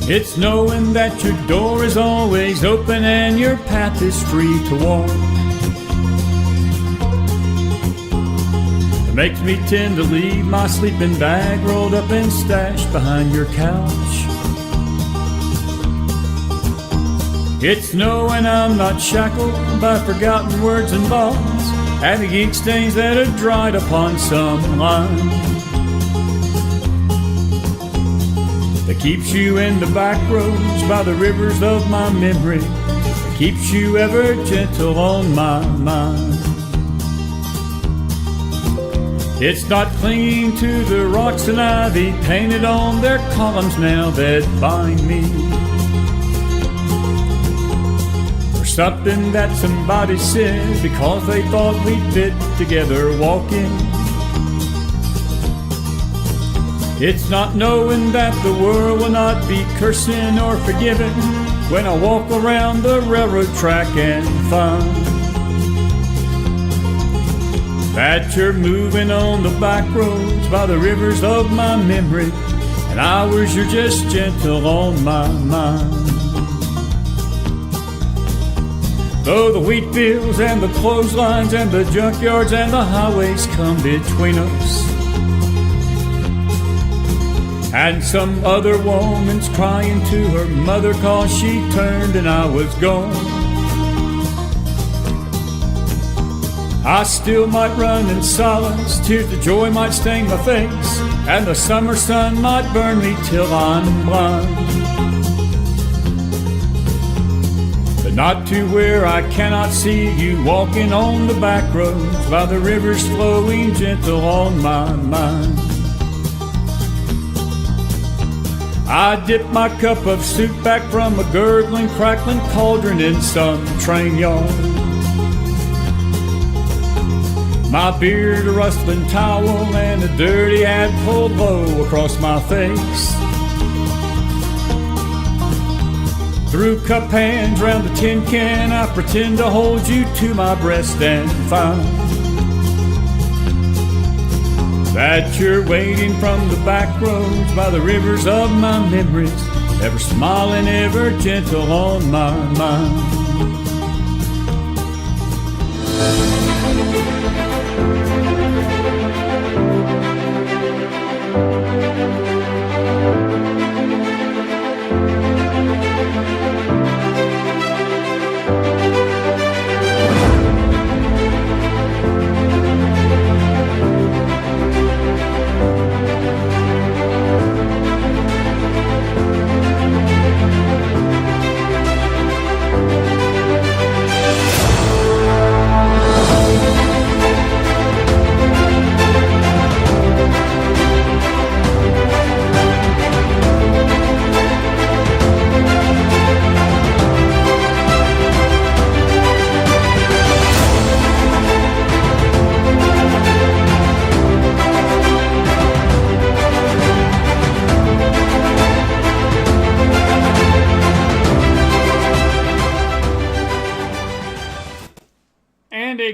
It's knowing that your door is always open and your path is free to walk. It makes me tend to leave my sleeping bag rolled up and stashed behind your couch. It's knowing I'm not shackled by forgotten words and bonds and the ink stains that have dried upon some line. That keeps you in the back roads by the rivers of my memory. That keeps you ever gentle on my mind. It's not clinging to the rocks and ivy painted on their columns now that bind me. Or something that somebody said because they thought we'd fit together walking. It's not knowing that the world will not be cursing or forgiven when I walk around the railroad track and find that you're moving on the back roads by the rivers of my memory, and hours you're just gentle on my mind. Though the wheat fields and the clotheslines and the junkyards and the highways come between us, and some other woman's crying to her mother 'cause she turned and I was gone, I still might run in silence, tears of joy might stain my face, and the summer sun might burn me till I'm blind. But not to where I cannot see you walking on the back roads by the rivers flowing gentle on my mind. I dip my cup of soup back from a gurgling, crackling cauldron in some train yard. My beard, a rustling towel, and a dirty hat pulled low across my face. Through cup hands round the tin can, I pretend to hold you to my breast and find that you're waiting from the back roads by the rivers of my memories, ever smiling, ever gentle on my mind.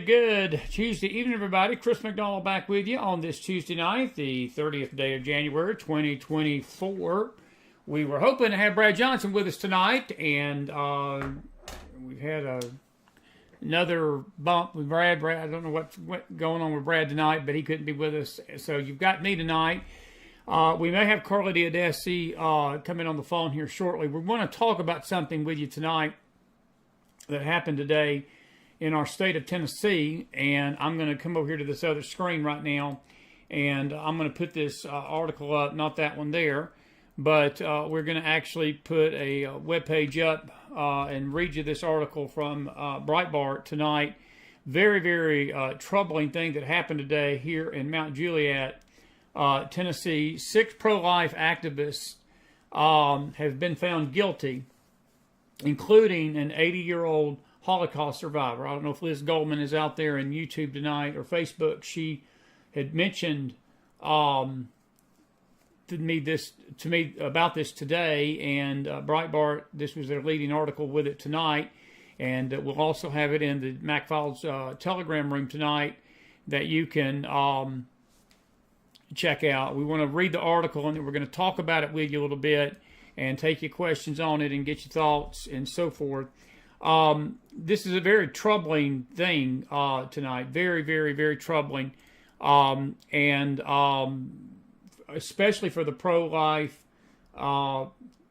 Good Tuesday evening, everybody. Chris McDonald back with you on this Tuesday night, the 30th day of January, 2024. We were hoping to have Brad Johnson with us tonight, and we've had another bump with Brad. I don't know what's going on with Brad tonight, but he couldn't be with us. So you've got me tonight. We may have Carly Diodesi come in on the phone here shortly. We're going to talk about something with you tonight that happened today in our state of Tennessee, and I'm going to come over here to this other screen right now, and I'm going to put this article up, not that one there, but we're going to actually put a webpage up and read you this article from Breitbart tonight. Very, very troubling thing that happened today here in Mount Juliet, Tennessee. 6 pro-life activists have been found guilty, including an 80-year-old Holocaust survivor. I don't know if Liz Goldman is out there on YouTube tonight or Facebook. She had mentioned to me about this today, and Breitbart, this was their leading article with it tonight, and we'll also have it in the McFiles Telegram room tonight that you can check out. We want to read the article, and then we're going to talk about it with you a little bit, and take your questions on it and get your thoughts and so forth. This is a very troubling thing tonight. Very, very, very troubling. Especially for the pro-life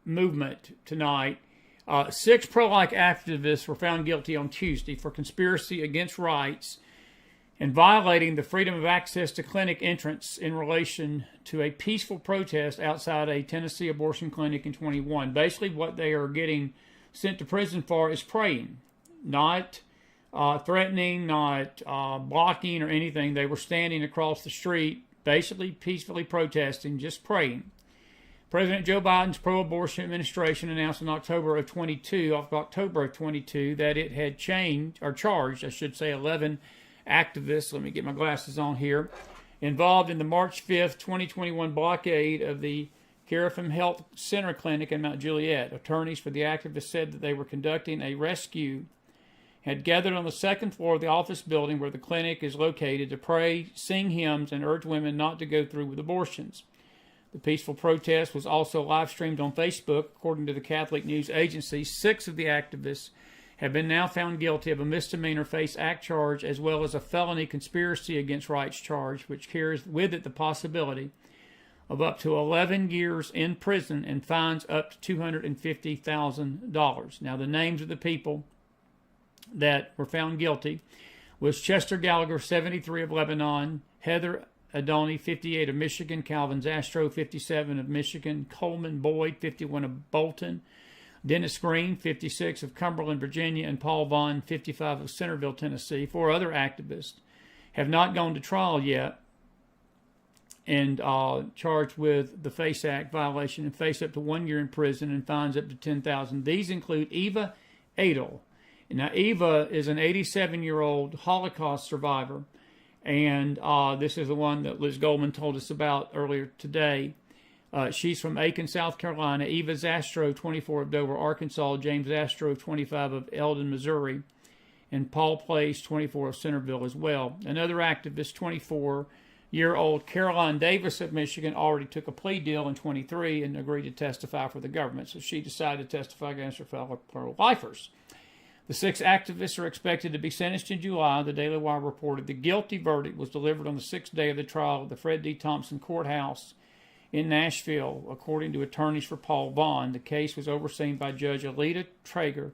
movement tonight. 6 pro-life activists were found guilty on Tuesday for conspiracy against rights and violating the freedom of access to clinic entrance in relation to a peaceful protest outside a Tennessee abortion clinic in 21. Basically, what they are getting sent to prison for is praying, not threatening, not blocking or anything. They were standing across the street, basically peacefully protesting, just praying. President Joe Biden's pro-abortion administration announced in October of 22 that it had charged 11 activists, let me get my glasses on here, involved in the March 5th, 2021 blockade of the Carafim Health Center Clinic in Mount Juliet. Attorneys for the activists said that they were conducting a rescue, had gathered on the second floor of the office building where the clinic is located to pray, sing hymns, and urge women not to go through with abortions. The peaceful protest was also live streamed on Facebook. According to the Catholic News Agency, 6 of the activists have been now found guilty of a misdemeanor FACE Act charge as well as a felony conspiracy against rights charge, which carries with it the possibility of up to 11 years in prison and fines up to $250,000. Now, the names of the people that were found guilty was Chester Gallagher, 73, of Lebanon, Heather Adoni, 58, of Michigan, Calvin Zastro, 57, of Michigan, Coleman Boyd, 51, of Bolton, Dennis Green, 56, of Cumberland, Virginia, and Paul Vaughn, 55, of Centerville, Tennessee. 4 other activists have not gone to trial yet and charged with the FACE Act violation and face up to 1 year in prison and fines up to $10,000. These include Eva Adel. Now, Eva is an 87-year-old Holocaust survivor, and this is the one that Liz Goldman told us about earlier today. She's from Aiken, South Carolina. Eva Zastro, 24, of Dover, Arkansas. James Zastro, 25, of Eldon, Missouri. And Paul Place, 24, of Centerville as well. Another activist, 24-year-old Caroline Davis of Michigan, already took a plea deal in 23 and agreed to testify for the government. So she decided to testify against her fellow pro-lifers. The 6 activists are expected to be sentenced in July. The Daily Wire reported the guilty verdict was delivered on the 6th day of the trial at the Fred D. Thompson Courthouse in Nashville, according to attorneys for Paul Vaughn. The case was overseen by Judge Alita Traeger,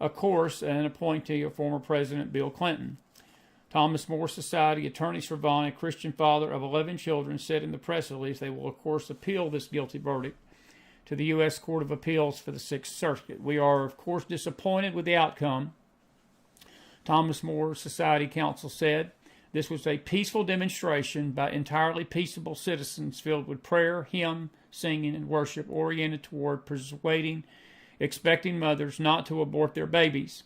of course, an appointee of former President Bill Clinton. Thomas More Society attorneys for Vaughn, a Christian father of 11 children, said in the press release they will, of course, appeal this guilty verdict to the U.S. Court of Appeals for the Sixth Circuit. We are, of course, disappointed with the outcome, Thomas More Society counsel said. This was a peaceful demonstration by entirely peaceable citizens filled with prayer, hymn, singing, and worship oriented toward persuading expecting mothers not to abort their babies.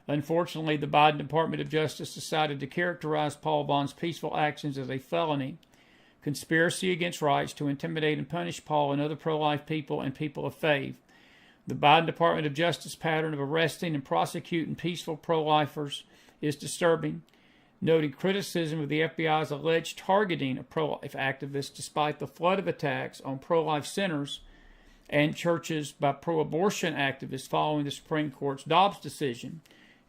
Unfortunately, the Biden Department of Justice decided to characterize Paul Vaughn's peaceful actions as a felony, conspiracy against rights to intimidate and punish Paul and other pro-life people and people of faith. The Biden Department of Justice pattern of arresting and prosecuting peaceful pro-lifers is disturbing, noting criticism of the FBI's alleged targeting of pro-life activists despite the flood of attacks on pro-life centers and churches by pro-abortion activists following the Supreme Court's Dobbs decision.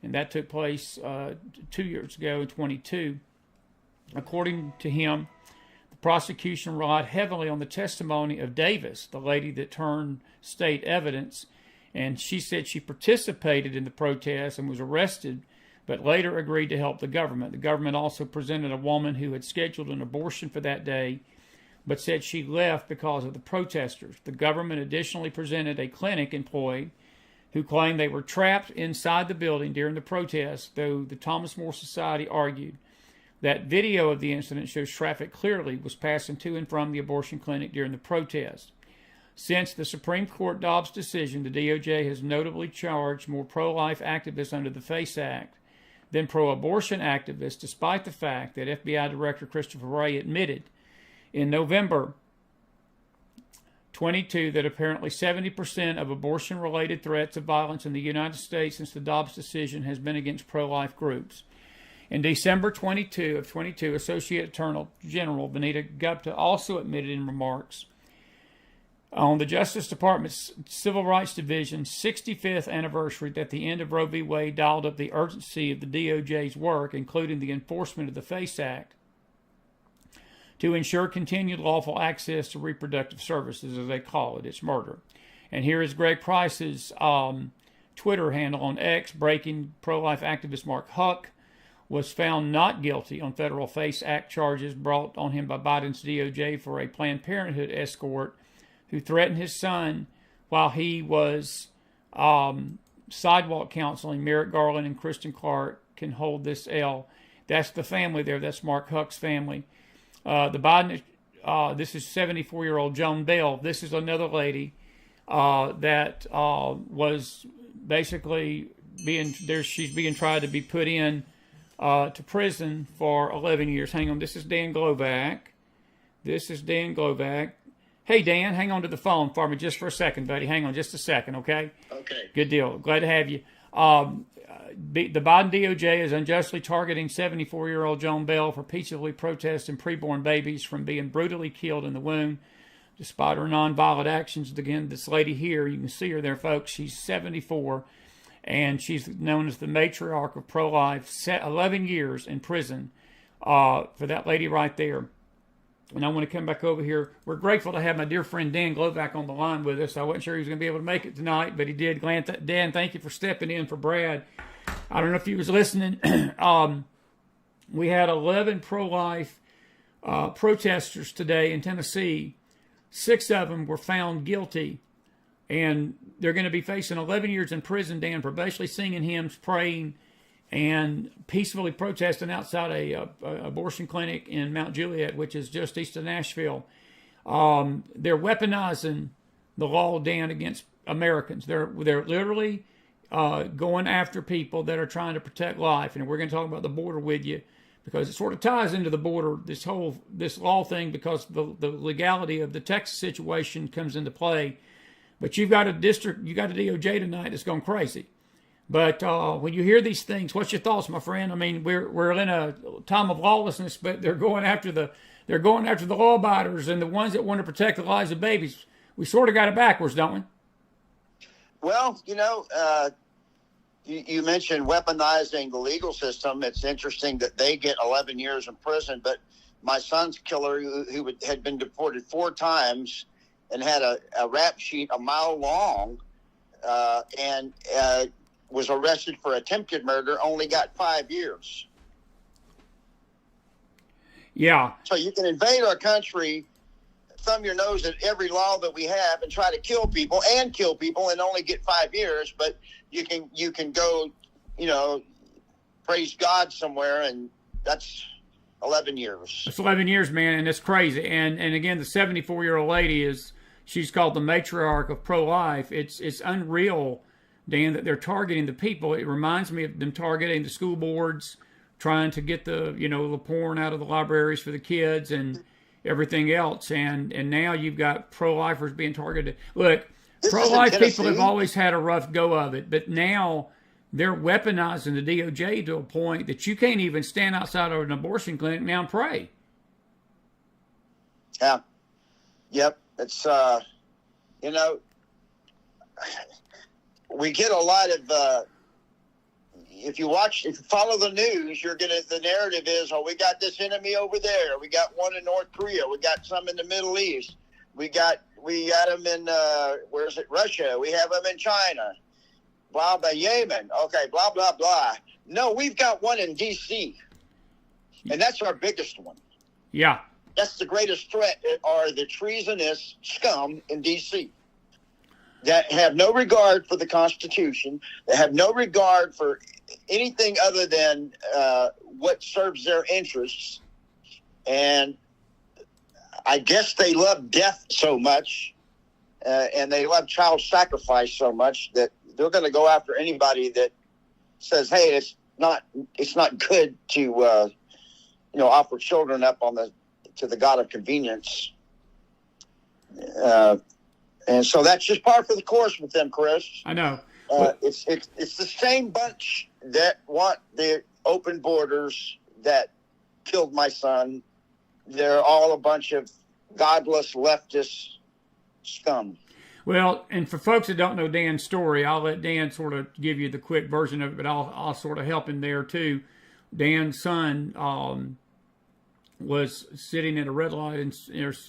And that took place 2 years ago in 22. According to him, the prosecution relied heavily on the testimony of Davis, the lady that turned state evidence, and she said she participated in the protest and was arrested, but later agreed to help the government. The government also presented a woman who had scheduled an abortion for that day, but said she left because of the protesters. The government additionally presented a clinic employee who claimed they were trapped inside the building during the protest, though the Thomas More Society argued that video of the incident shows traffic clearly was passing to and from the abortion clinic during the protest. Since the Supreme Court Dobbs decision, the DOJ has notably charged more pro-life activists under the FACE Act than pro-abortion activists, despite the fact that FBI Director Christopher Wray admitted in November 22 that apparently 70% of abortion-related threats of violence in the United States since the Dobbs decision has been against pro-life groups. In December 22 of 22, Associate Attorney General Vanita Gupta also admitted in remarks on the Justice Department's Civil Rights Division's 65th anniversary that the end of Roe v. Wade dialed up the urgency of the DOJ's work, including the enforcement of the FACE Act, to ensure continued lawful access to reproductive services, as they call it. It's murder. And here is Greg Price's Twitter handle on X, breaking pro-life activist Mark Huck was found not guilty on federal FACE Act charges brought on him by Biden's DOJ for a Planned Parenthood escort who threatened his son while he was sidewalk counseling. Merrick Garland and Kristen Clark can hold this L. That's the family there. That's Mark Huck's family. The Biden, this is 74-year-old Joan Bell. This is another lady that was basically she's being tried to be put in to prison for 11 years. Hang on, this is Dan Glovac. Hey, Dan, hang on to the phone for me just for a second, buddy. Hang on just a second, okay? Okay. Good deal. Glad to have you. The Biden DOJ is unjustly targeting 74-year-old Joan Bell for peacefully protesting preborn babies from being brutally killed in the womb. Despite her nonviolent actions, again, this lady here, you can see her there, folks. She's 74, and she's known as the matriarch of pro-life. 11 years in prison for that lady right there. And I want to come back over here. We're grateful to have my dear friend Dan Glovac on the line with us. I wasn't sure he was going to be able to make it tonight, but he did. Dan, thank you for stepping in for Brad. I don't know if he was listening. We had 11 pro-life protesters today in Tennessee. 6 of them were found guilty, and they're going to be facing 11 years in prison, Dan, for basically singing hymns, praying, and peacefully protesting outside a abortion clinic in Mount Juliet, which is just east of Nashville. They're weaponizing the law, Dan, against Americans. They're literally going after people that are trying to protect life. And we're going to talk about the border with you because it sort of ties into the border, this law thing, because the legality of the Texas situation comes into play. But you got a DOJ tonight that's going crazy. But when you hear these things, what's your thoughts, my friend? I mean, we're in a time of lawlessness, but they're going after the law abiders and the ones that want to protect the lives of babies. We sort of got it backwards, don't we? Well, you mentioned weaponizing the legal system. It's interesting that they get 11 years in prison, but my son's killer, who had been deported 4 times and had a rap sheet a mile long, and was arrested for attempted murder, only got 5 years. Yeah. So you can invade our country, thumb your nose at every law that we have, and try to kill people and only get 5 years. But you can go, praise God somewhere, and that's 11 years. It's 11 years, man, and it's crazy. And again, the 74-year-old lady she's called the matriarch of pro-life. It's unreal, Dan, that they're targeting the people. It reminds me of them targeting the school boards, trying to get the porn out of the libraries for the kids and everything else. And now you've got pro-lifers being targeted. Look, pro-life people have always had a rough go of it, but now they're weaponizing the DOJ to a point that you can't even stand outside of an abortion clinic now and pray. Yeah. Yep. It's, we get a lot of, if you follow the news, the narrative is, we got this enemy over there. We got one in North Korea. We got some in the Middle East. We got them in, Russia. We have them in China. Blah, blah, Yemen. Okay, blah, blah, blah. No, we've got one in D.C. And that's our biggest one. Yeah. That's the greatest threat, are the treasonous scum in D.C. that have no regard for the Constitution, that have no regard for anything other than what serves their interests. And I guess they love death so much, and they love child sacrifice so much that they're going to go after anybody that says, "Hey, it's not good to offer children up to the god of convenience." And so that's just par for the course with them, Chris. I know. It's the same bunch that want the open borders that killed my son. They're all a bunch of godless leftists scum. Well, and for folks that don't know Dan's story, I'll let Dan sort of give you the quick version of it, but I'll sort of help him there too. Dan's son was sitting at a red light in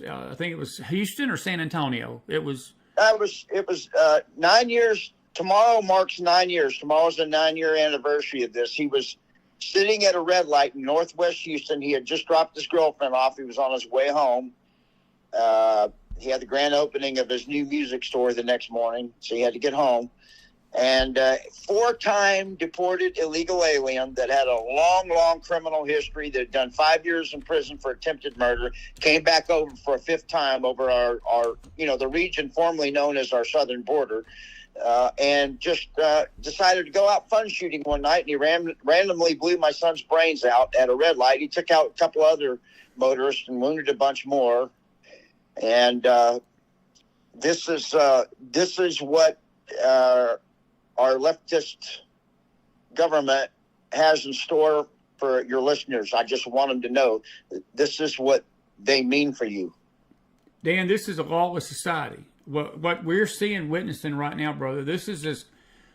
I think it was Houston or San Antonio. It was 9 years. Tomorrow marks 9 years. Tomorrow's the 9-year anniversary of this. He was sitting at a red light in Northwest Houston. He had just dropped his girlfriend off. He was on his way home. He had the grand opening of his new music store the next morning, so he had to get home. And 4-time deported illegal alien that had a long criminal history, that had done 5 years in prison for attempted murder, came back over for a 5th time over our the region formerly known as our southern border, and just decided to go out fun shooting one night, and he randomly blew my son's brains out at a red light. He took out a couple other motorists and wounded a bunch more. And this is what our leftist government has in store for your listeners. I just want them to know this is what they mean for you. Dan, this is a lawless society. What we're seeing, witnessing right now, brother,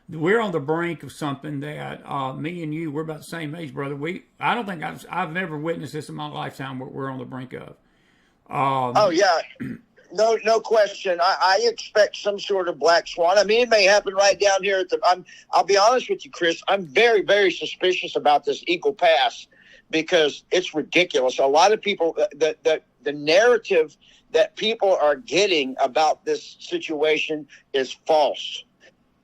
we're on the brink of something that me and you, we're about the same age, brother. I don't think I've never witnessed this in my lifetime. What we're on the brink of. Oh yeah, no question. I expect some sort of black swan. I mean, it may happen right down here I'll be honest with you, Chris. I'm very, very suspicious about this Eagle Pass because it's ridiculous. A lot of people, the narrative that people are getting about this situation is false.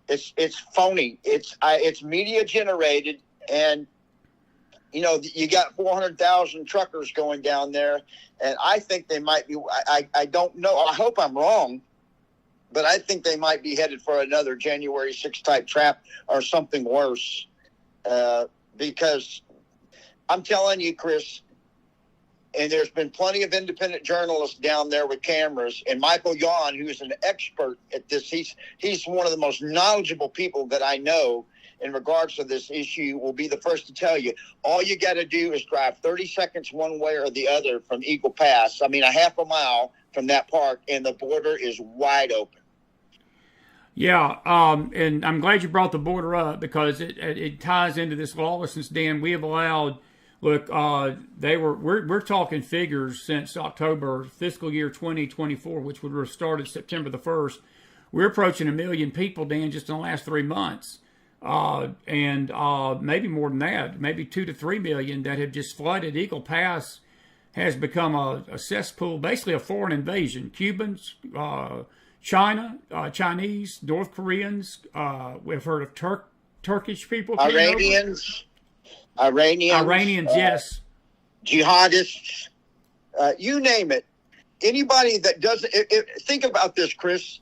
It's phony. It's media generated, and you got 400,000 truckers going down there, and I think they might be. I don't know. I hope I'm wrong, but I think they might be headed for another January 6th type trap or something worse. Because I'm telling you, Chris, and there's been plenty of independent journalists down there with cameras, and Michael Yon, who is an expert at this, he's one of the most knowledgeable people that I know in regards to this issue, will be the first to tell you, all you got to do is drive 30 seconds one way or the other from Eagle Pass. I mean, a half a mile from that park, and the border is wide open. Yeah, and I'm glad you brought the border up because it ties into this lawlessness, Dan. We have allowed, look, we're talking figures since October, fiscal year 2024, which would have started September the 1st. We're approaching 1 million people, Dan, just in the last 3 months. And maybe more than that, maybe 2 to 3 million that have just flooded. Eagle Pass has become a cesspool, basically a foreign invasion. Cubans, China, Chinese, North Koreans, we've heard of Turkish people. Iranians, yes. Jihadists, you name it. Anybody that doesn't, think about this, Chris.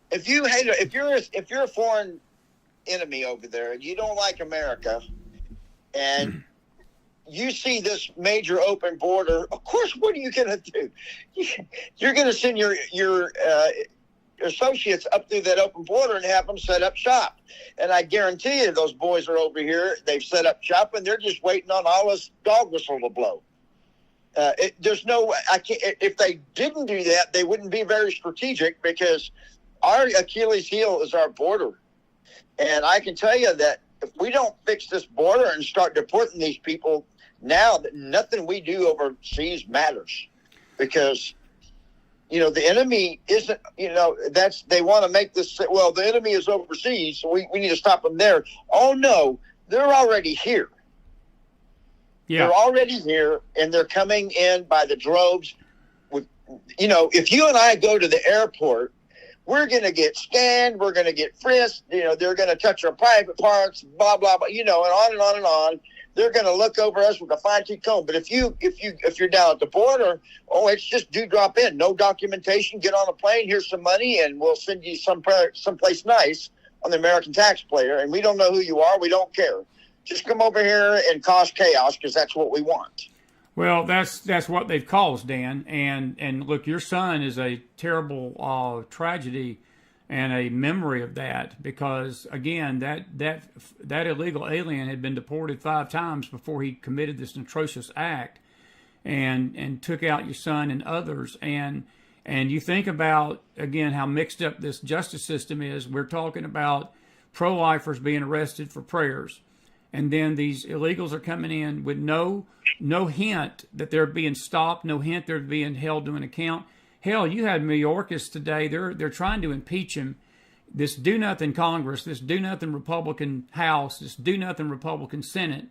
If you're a foreign enemy over there and you don't like America and you see this major open border, of course, what are you going to do? You're going to send your associates up through that open border and have them set up shop. And I guarantee you those boys are over here. They've set up shop and they're just waiting on all this dog whistle to blow. There's no, if they didn't do that, they wouldn't be very strategic because our Achilles heel is our border. And I can tell you that if we don't fix this border and start deporting these people now, that nothing we do overseas matters, because the enemy isn't. They want to make this. Well, the enemy is overseas, so we need to stop them there. Oh no, they're already here. Yeah. They're already here, and they're coming in by the droves. If you and I go to the airport, we're going to get scanned. We're going to get frisked. They're going to touch our private parts, blah, blah, blah, and on and on and on. They're going to look over us with a fine-tooth comb. But if you're down at the border, it's just drop in. No documentation. Get on a plane. Here's some money, and we'll send you someplace nice on the American taxpayer. And we don't know who you are. We don't care. Just come over here and cause chaos because that's what we want. Well, that's what they've caused, Dan. And look, your son is a terrible tragedy and a memory of that because, again, that illegal alien had been deported 5 times before he committed this atrocious act and took out your son and others. And And you think about, again, how mixed up this justice system is. We're talking about pro-lifers being arrested for prayers. And then these illegals are coming in with no hint that they're being stopped, no hint they're being held to an account. Hell, you had Mayorkas today. They're trying to impeach him. This do-nothing Congress, this do-nothing Republican House, this do-nothing Republican Senate,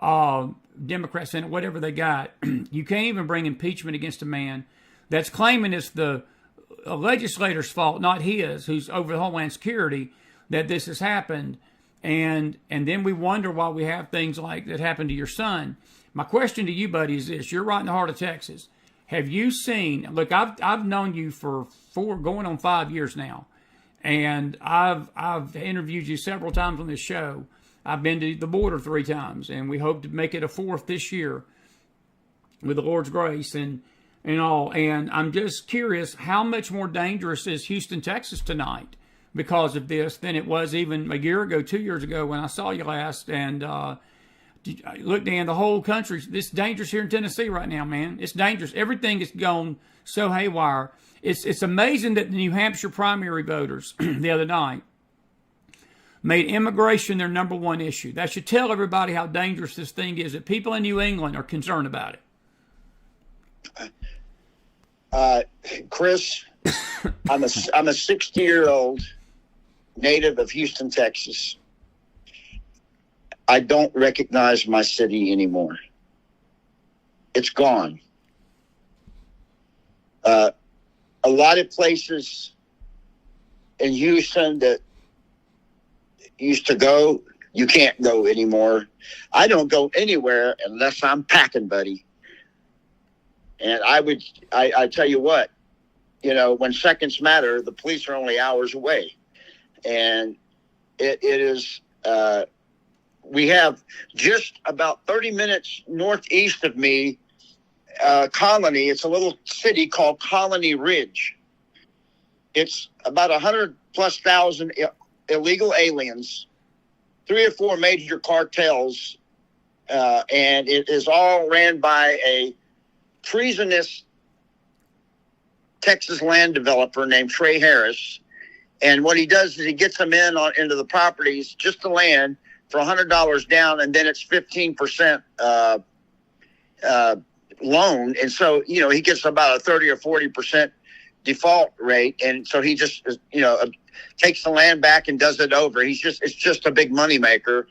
Democrat Senate, whatever they got. You can't even bring impeachment against a man that's claiming it's the legislator's fault, not his, who's over the Homeland Security, that this has happened. And then we wonder why we have things like that happen to your son. My question to you, buddy, is this. You're right in the heart of Texas. Have you seen, look, I've known you for going on 5 years now. And I've interviewed you several times on this show. I've been to the border 3 times, and we hope to make it a 4th this year with the Lord's grace and all. And I'm just curious, how much more dangerous is Houston, Texas tonight because of this than it was even a year ago, 2 years ago when I saw you last? And look, Dan, the whole country, it's dangerous here in Tennessee right now, man. It's dangerous. Everything is gone so haywire. It's amazing that the New Hampshire primary voters the other night made immigration their number one issue. That should tell everybody how dangerous this thing is, that people in New England are concerned about it. Chris, I'm a 60-year-old native of Houston, Texas. I don't recognize my city anymore. It's gone. A lot of places in Houston that used to go, you can't go anymore. I don't go anywhere unless I'm packing, buddy. And I tell you what, when seconds matter, the police are only hours away. And it is, we have just about 30 minutes northeast of me, Colony. It's a little city called Colony Ridge. It's about 100,000+ illegal aliens, 3 or 4 major cartels, and it is all ran by a treasonous Texas land developer named Trey Harris. And what he does is he gets them into the properties, just the land, for $100 down, and then it's 15% loan. And so, he gets about a 30 or 40% default rate. And so he just, takes the land back and does it over. It's just a big money maker.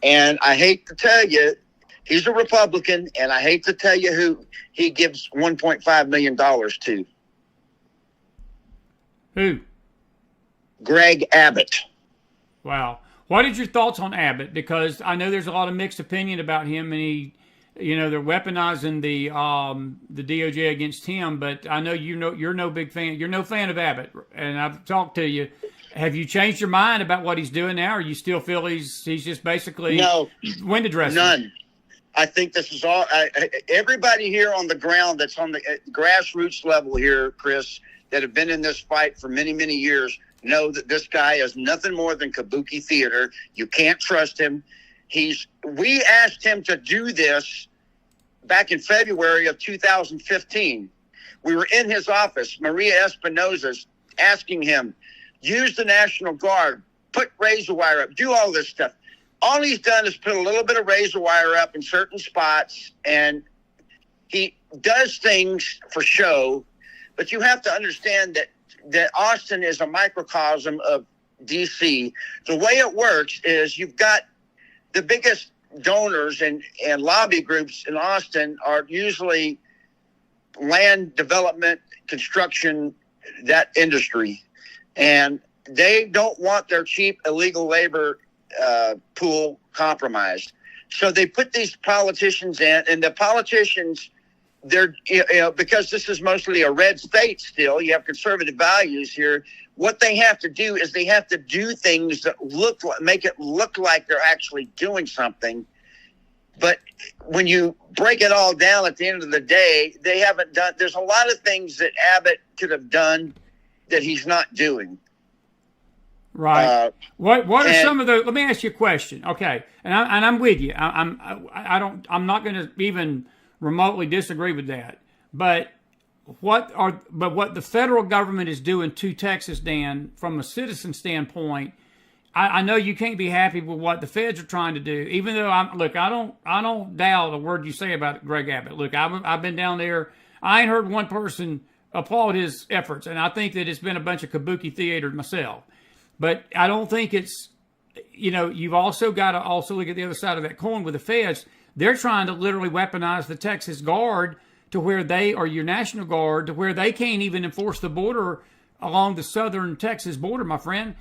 And I hate to tell you, he's a Republican, and I hate to tell you who he gives $1.5 million to. Who? Greg Abbott. Wow. What is your thoughts on Abbott? Because I know there's a lot of mixed opinion about him, and they're weaponizing the DOJ against him. But I know you're no big fan. You're no fan of Abbott, and I've talked to you. Have you changed your mind about what he's doing now, or you still feel he's just basically window dressing? None. I think this is all. Everybody here on the ground that's on the grassroots level here, Chris, that have been in this fight for many, many years, know that this guy is nothing more than kabuki theater. You can't trust him. We asked him to do this back in February of 2015. We were in his office, Maria Espinosa's, asking him, use the National Guard, put razor wire up, do all this stuff. All he's done is put a little bit of razor wire up in certain spots, and he does things for show. But you have to understand that Austin is a microcosm of D.C. The way it works is you've got the biggest donors and lobby groups in Austin are usually land development, construction, that industry. And they don't want their cheap illegal labor pool compromised. So they put these politicians in, and the politicians, they're, because this is mostly a red state still, you have conservative values here. What they have to do is they have to do things that make it look like they're actually doing something. But when you break it all down at the end of the day, they haven't done. There's a lot of things that Abbott could have done that he's not doing. Right. What are some of the? Let me ask you a question. Okay, and I'm with you. I'm not going to even remotely disagree with that. But what the federal government is doing to Texas, Dan, from a citizen standpoint, I know you can't be happy with what the feds are trying to do. Even though I don't doubt a word you say about Greg Abbott. Look, I've been down there. I ain't heard one person applaud his efforts, and I think that it's been a bunch of kabuki theater myself. But I don't think it's, you've also got to also look at the other side of that coin with the feds. They're trying to literally weaponize the Texas Guard to where your National Guard, to where they can't even enforce the border along the southern Texas border, my friend.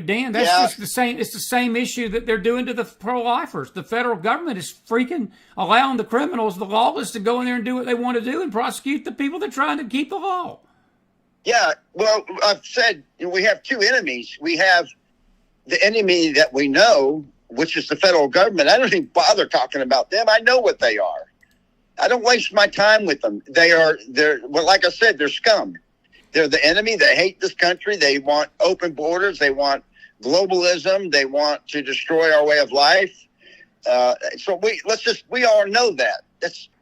Dan, that's just the same. It's the same issue that they're doing to the pro-lifers. The federal government is freaking allowing the criminals, the lawless, to go in there and do what they want to do and prosecute the people that are trying to keep the law. Yeah, well, I've said we have two enemies. We have the enemy that we know, which is the federal government. I don't even bother talking about them. I know what they are. I don't waste my time with them. They're like I said, they're scum. They're the enemy. They hate this country. They want open borders. They want globalism. They want to destroy our way of life. So we all know that.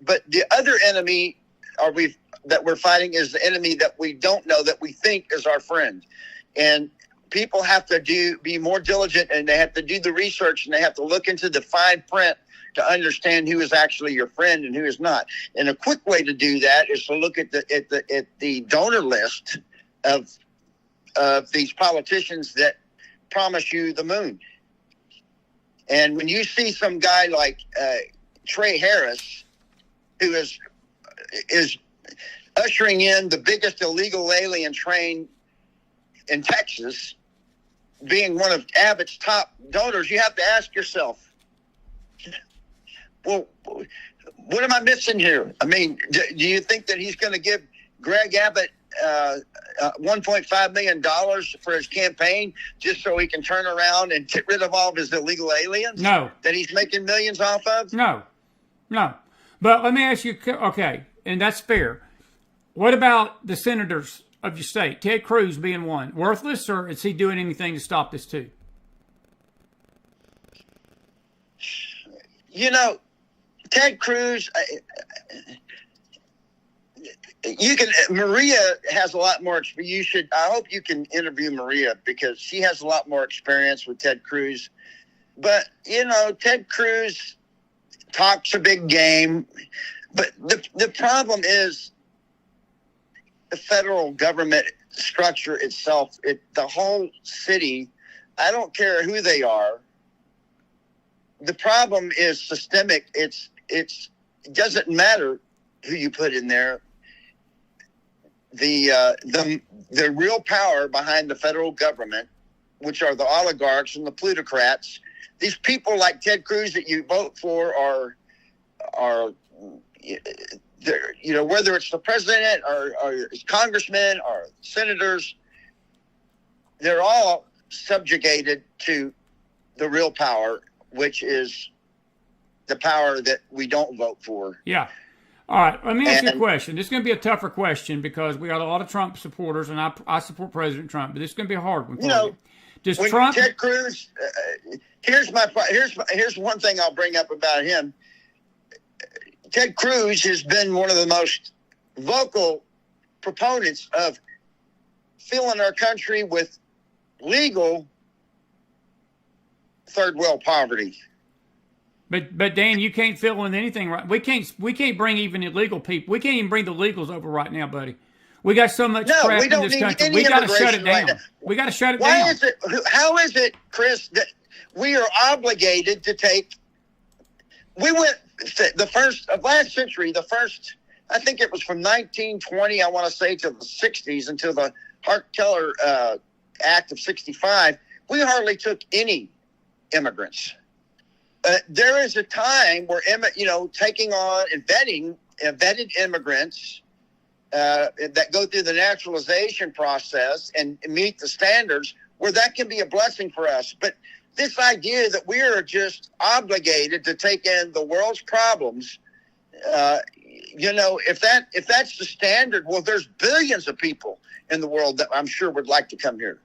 But the other enemy that we're fighting is the enemy that we don't know, that we think is our friend. And people have to be more diligent, and they have to do the research, and they have to look into the fine print to understand who is actually your friend and who is not. And a quick way to do that is to look at the donor list of these politicians that promise you the moon. And when you see some guy like Trey Harris, who is ushering in the biggest illegal alien train in Texas, being one of Abbott's top donors, you have to ask yourself, well, what am I missing here? I mean, do you think that he's going to give Greg Abbott $1.5 million for his campaign just so he can turn around and get rid of all of his illegal aliens? No. That he's making millions off of? No. But let me ask you, okay, and that's fair. What about the senators of your state? Ted Cruz being one. Worthless, or is he doing anything to stop this too? Ted Cruz, Maria has a lot more experience. I hope you can interview Maria, because she has a lot more experience with Ted Cruz. But, Ted Cruz talks a big game. But the problem is the federal government structure itself, the whole city. I don't care who they are. The problem is systemic. It doesn't matter who you put in there. The real power behind the federal government, which are the oligarchs and the plutocrats, these people like Ted Cruz that you vote for are whether it's the president or congressmen or senators, they're all subjugated to the real power, which is the power that we don't vote for. Yeah. All right. Let me ask you a question. This is going to be a tougher question, because we got a lot of Trump supporters, and I support President Trump, but this is going to be a hard one for you. Does Trump? Ted Cruz. Here's one thing I'll bring up about him. Ted Cruz has been one of the most vocal proponents of filling our country with legal third world poverty. But Dan, you can't fill in anything, right? We can't bring even illegal people. We can't even bring the legals over right now, buddy. We got so much crap in this country. We got to shut it down. We got to shut it down. How is it, Chris, that we are obligated to take? We went the first of last century. I think it was from 1920, I want to say, to the 60s, until the Hart-Keller Act of 65. We hardly took any immigrants. There is a time where, taking on and vetted immigrants that go through the naturalization process and meet the standards, where that can be a blessing for us. But this idea that we are just obligated to take in the world's problems, if that's the standard, well, there's billions of people in the world that I'm sure would like to come here.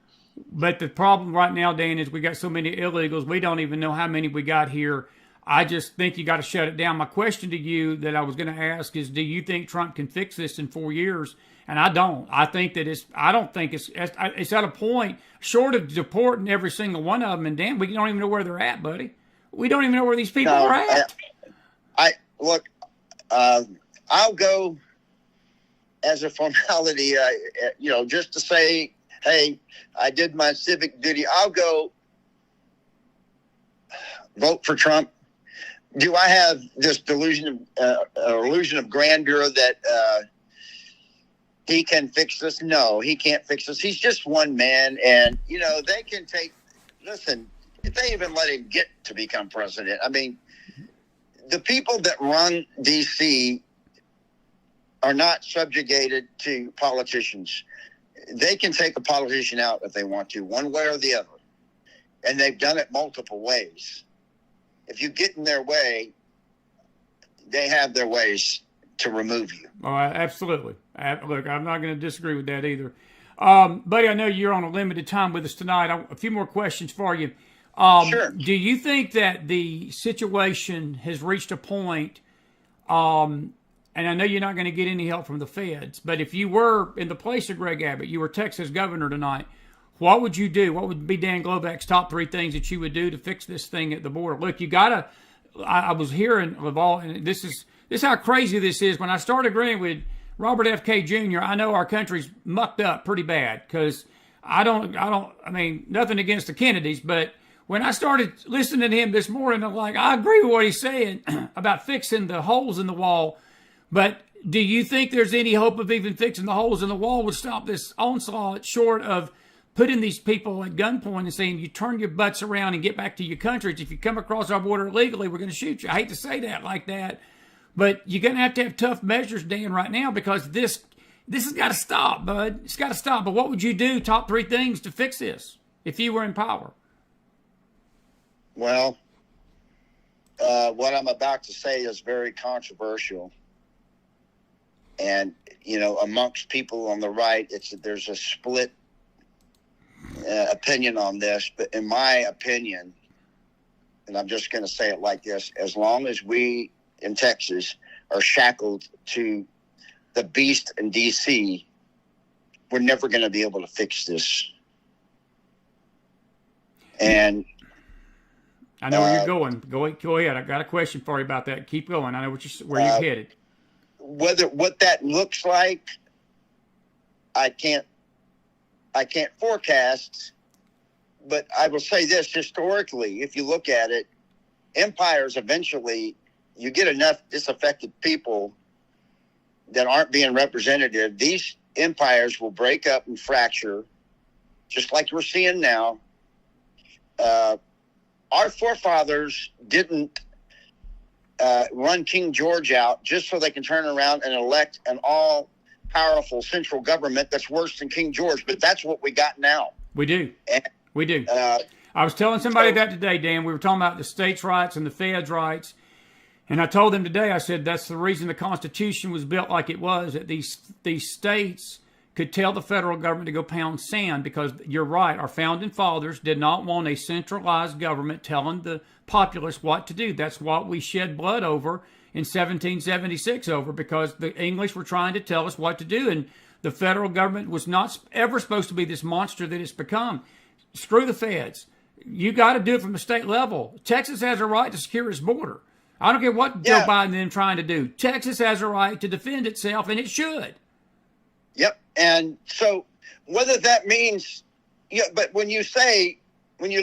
But the problem right now, Dan, is we got so many illegals. We don't even know how many we got here. I just think you got to shut it down. My question to you that I was going to ask is, do you think Trump can fix this in 4 years? And I don't. I think that I don't think it's at a point short of deporting every single one of them. And damn, we don't even know where they're at, buddy. We don't even know where these people are at. I look. I'll go as a formality. Just to say, hey, I did my civic duty. I'll go vote for Trump. Do I have this illusion of grandeur that he can fix this? No, he can't fix this. He's just one man, and they can take. Listen, if they even let him get to become president, I mean, the people that run D.C. are not subjugated to politicians. They can take a politician out if they want to, one way or the other, and they've done it multiple ways. If you get in their way, they have their ways to remove you. Oh, absolutely. Look, I'm not going to disagree with that either. Buddy, I know you're on a limited time with us tonight. A few more questions for you. Sure. Do you think that the situation has reached a point, and I know you're not going to get any help from the feds, but if you were in the place of Greg Abbott, you were Texas governor tonight, what would you do? What would be Dan Globac's top 3 things that you would do to fix this thing at the border? Look, you got to, I was hearing of all, and this is how crazy this is. When I started agreeing with Robert F. K. Jr., I know our country's mucked up pretty bad because I mean, nothing against the Kennedys, but when I started listening to him this morning, I'm like, I agree with what he's saying about fixing the holes in the wall. But do you think there's any hope of even fixing the holes in the wall would stop this onslaught short of putting these people at gunpoint and saying, you turn your butts around and get back to your countries. If you come across our border illegally, we're going to shoot you. I hate to say that like that, but you're going to have tough measures, Dan, right now, because this has got to stop, bud. It's got to stop. But what would you do, top 3 things to fix this if you were in power? Well, what I'm about to say is very controversial. And, amongst people on the right, there's a split opinion on this. But in my opinion, and I'm just going to say it like this, as long as we in Texas are shackled to the beast in D.C., we're never going to be able to fix this. And I know where you're going. Go ahead. I got a question for you about that. Keep going. I know where you're headed. What that looks like, I can't forecast, but I will say this: historically, if you look at it, empires eventually, you get enough disaffected people that aren't being representative. These empires will break up and fracture, just like we're seeing now. Our forefathers didn't run King George out just so they can turn around and elect an all-powerful central government that's worse than King George. But that's what we got now. We do. And, we do. I was telling somebody that today, Dan. We were talking about the states' rights and the feds' rights. And I told them today, I said, that's the reason the Constitution was built like it was, that these states could tell the federal government to go pound sand, because you're right, our founding fathers did not want a centralized government telling the populace what to do. That's what we shed blood over in 1776 over, because the English were trying to tell us what to do, and the federal government was not ever supposed to be this monster that it's become. Screw the feds. You got to do it from the state level. Texas has a right to secure its border. I don't care what Joe Biden and them trying to do. Texas has a right to defend itself, and it should. Yep. And so whether that means, but when you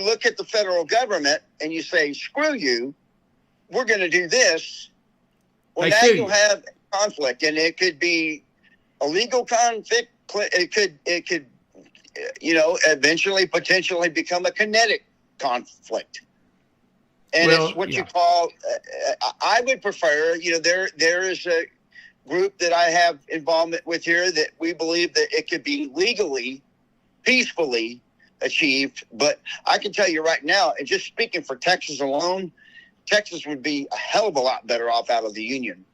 look at the federal government and you say, screw you, we're going to do this. Well, now you'll have conflict, and it could be a legal conflict. It could, eventually potentially become a kinetic conflict. And it's what you call, I would prefer, there is a group that I have involvement with here that we believe that it could be legally, peacefully achieved. But I can tell you right now, and just speaking for Texas alone, Texas would be a hell of a lot better off out of the Union.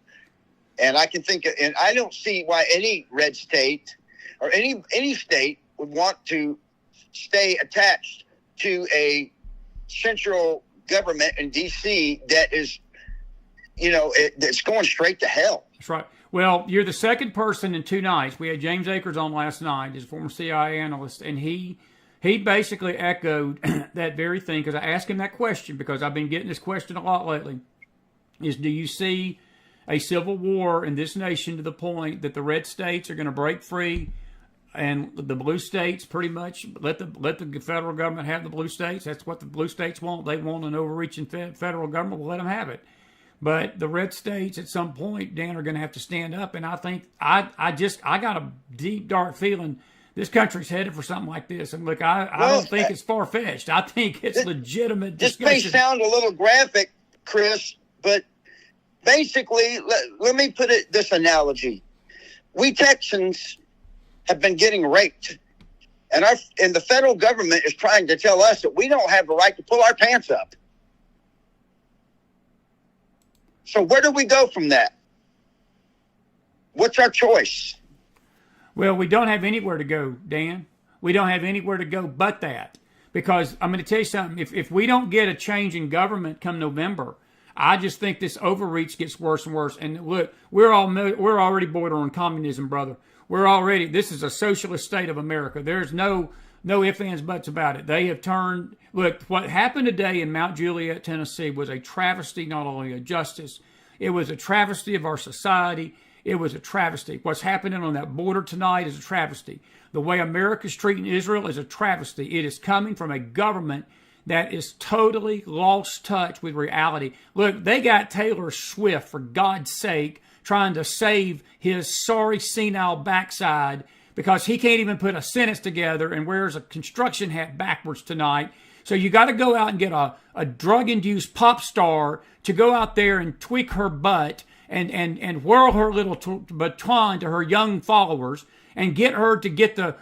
And I can think, and I don't see why any red state or any state would want to stay attached to a central government in D.C. that is, that's going straight to hell. That's right. Well, you're the second person in 2 nights. We had James Akers on last night, his former CIA analyst, and he basically echoed that very thing, because I asked him that question, because I've been getting this question a lot lately, is do you see a civil war in this nation to the point that the red states are going to break free and the blue states pretty much let the federal government have the blue states? That's what the blue states want. They want an overreaching federal government. We'll let them have it. But the red states at some point, Dan, are going to have to stand up. And I think I got a deep, dark feeling this country's headed for something like this. And look, I don't think it's far-fetched. I think it's legitimate discussion. This may sound a little graphic, Chris, but basically, let me put it this analogy. We Texans have been getting raped. And the federal government is trying to tell us that we don't have the right to pull our pants up. So where do we go from that? What's our choice? Well, we don't have anywhere to go, Dan. We don't have anywhere to go but that. Because I'm going to tell you something. If we don't get a change in government come November, I just think this overreach gets worse and worse. And look, we're already bordering on communism, brother. This is a socialist state of America. There's no ifs, ands, buts about it. They have turned, look, what happened today in Mount Juliet, Tennessee was a travesty, not only of justice, it was a travesty of our society. It was a travesty. What's happening on that border tonight is a travesty. The way America's treating Israel is a travesty. It is coming from a government that is totally lost touch with reality. Look, they got Taylor Swift, for God's sake, trying to save his sorry senile backside because he can't even put a sentence together and wears a construction hat backwards tonight. So you got to go out and get a drug-induced pop star to go out there and tweak her butt and whirl her little baton to her young followers and get her to get the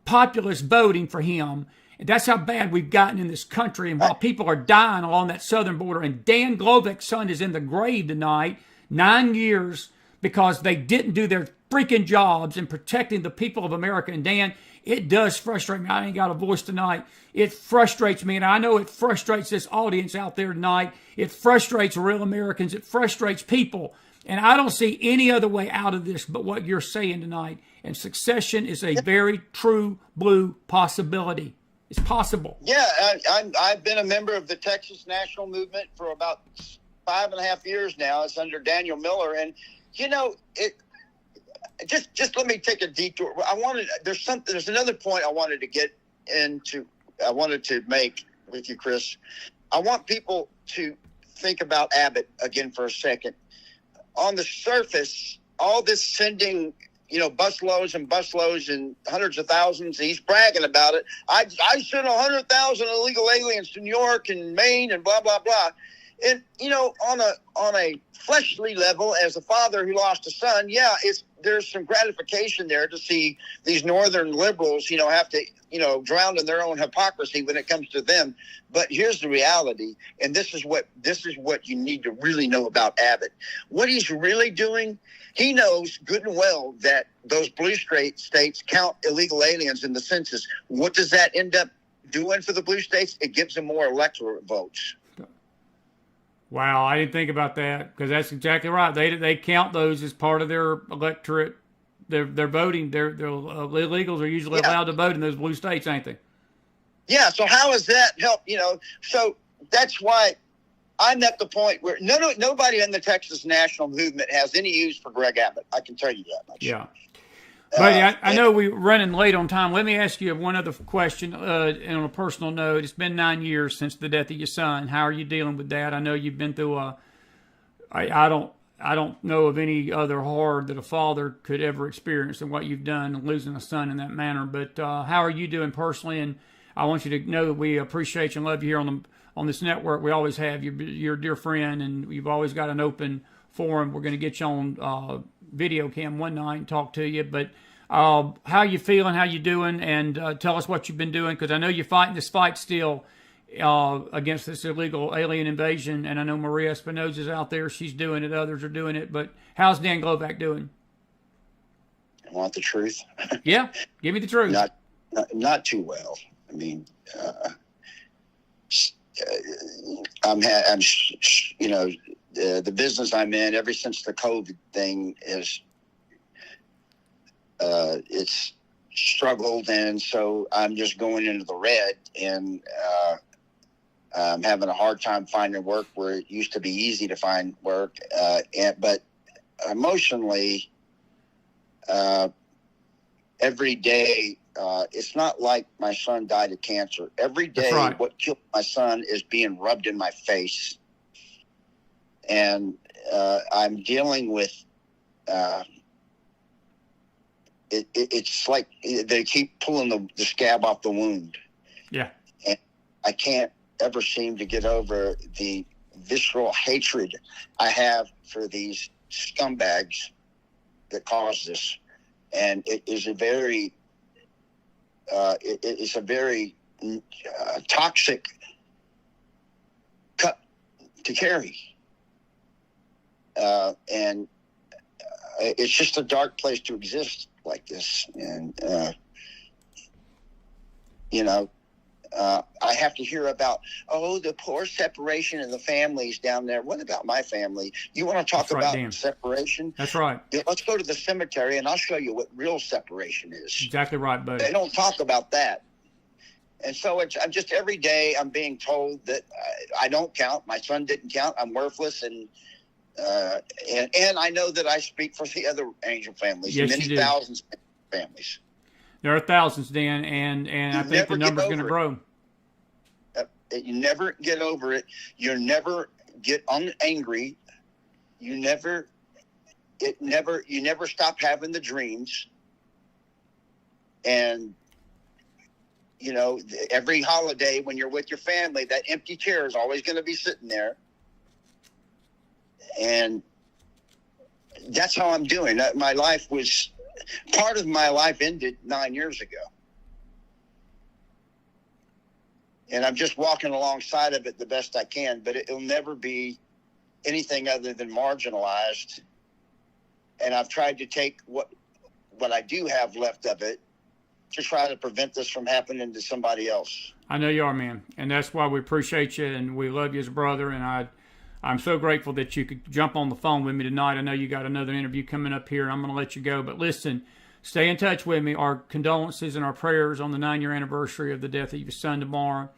populace voting for him. That's how bad we've gotten in this country. And while people are dying along that southern border, and Dan Glovik's son is in the grave tonight, 9 years, because they didn't do their freaking jobs in protecting the people of America. And Dan, it does frustrate me. I ain't got a voice tonight. It frustrates me, and I know it frustrates this audience out there tonight. It frustrates real Americans. It frustrates people. And I don't see any other way out of this but what you're saying tonight. And secession is a very true blue possibility. It's possible. Yeah, I've been a member of the Texas National Movement for about 5.5 years now. It's under Daniel Miller, and just let me take a detour. There's another point I wanted to get into. I wanted to make with you, Chris. I want people to think about Abbott again for a second. On the surface, all this sending, busloads and hundreds of thousands. He's bragging about it. I sent 100,000 illegal aliens to New York and Maine and blah, blah, blah. And, on a fleshly level, as a father who lost a son, there's some gratification there to see these northern liberals, have to, drown in their own hypocrisy when it comes to them. But here's the reality, and this is what you need to really know about Abbott. What he's really doing, he knows good and well that those blue states count illegal aliens in the census. What does that end up doing for the blue states? It gives them more electoral votes. Wow, I didn't think about that, because that's exactly right. They count those as part of their electorate. They're voting. Their illegals are usually allowed to vote in those blue states, ain't they? Yeah. So how does that help? So that's why I'm at the point where nobody in the Texas National Movement has any use for Greg Abbott. I can tell you that much. Yeah. Buddy, I know we're running late on time. Let me ask you one other question. And on a personal note, it's been 9 years since the death of your son. How are you dealing with that? I know you've been through I don't know of any other horror that a father could ever experience than what you've done, losing a son in that manner. But how are you doing personally? And I want you to know that we appreciate you and love you here on this network. We always have. You're a dear friend, and you've always got an open forum. We're going to get you on video cam one night and talk to you. But how you feeling? How you doing? And tell us what you've been doing, because I know you're fighting this fight still against this illegal alien invasion. And I know Maria Espinosa's out there. She's doing it. Others are doing it. But how's Dan Glovak doing? I want the truth. Yeah, give me the truth. Not too well. I mean, you know, the business I'm in, ever since the COVID thing is, it's struggled, and so I'm just going into the red, and I'm having a hard time finding work where it used to be easy to find work. But emotionally, every day, it's not like my son died of cancer. Every day, right. What killed my son is being rubbed in my face. And I'm dealing with, it's like they keep pulling the scab off the wound. Yeah. And I can't ever seem to get over the visceral hatred I have for these scumbags that caused this. And it is a very, it's a very toxic cup to carry. And it's just a dark place to exist like this. And, you know, I have to hear about, the poor separation in the families down there. What about my family? You want to talk about separation? That's right. Let's go to the cemetery and I'll show you what real separation is. Exactly right, buddy. They don't talk about that. And so I'm just every day I'm being told that I don't count. My son didn't count. I'm worthless. And I know that I speak for the other angel families, yes, many thousands of families. There are thousands, Dan, and I think the number's going to grow. You never get over it. You never get angry. You never stop having the dreams. And, you know, every holiday when you're with your family, that empty chair is always going to be sitting there. And that's how I'm doing. Part of my life ended 9 years ago. And I'm just walking alongside of it the best I can, but it'll never be anything other than marginalized. And I've tried to take what I do have left of it to try to prevent this from happening to somebody else. I know you are, man. And that's why we appreciate you and we love you as a brother. And I'm so grateful that you could jump on the phone with me tonight. I know you got another interview coming up here. I'm going to let you go. But listen, stay in touch with me. Our condolences and our prayers on the 9-year anniversary of the death of your son tomorrow.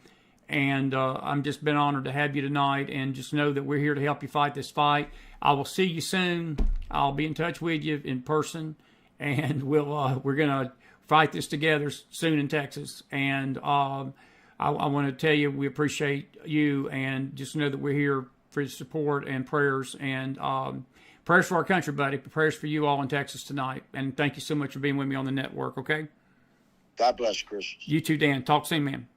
And I'm just been honored to have you tonight. And just know that we're here to help you fight this fight. I will see you soon. I'll be in touch with you in person. And we're going to fight this together soon in Texas. And I want to tell you we appreciate you. And just know that we're here for your support and prayers, and prayers for our country, buddy. Prayers for you all in Texas tonight. And thank you so much for being with me on the network, okay? God bless, Chris. You too, Dan. Talk soon, man.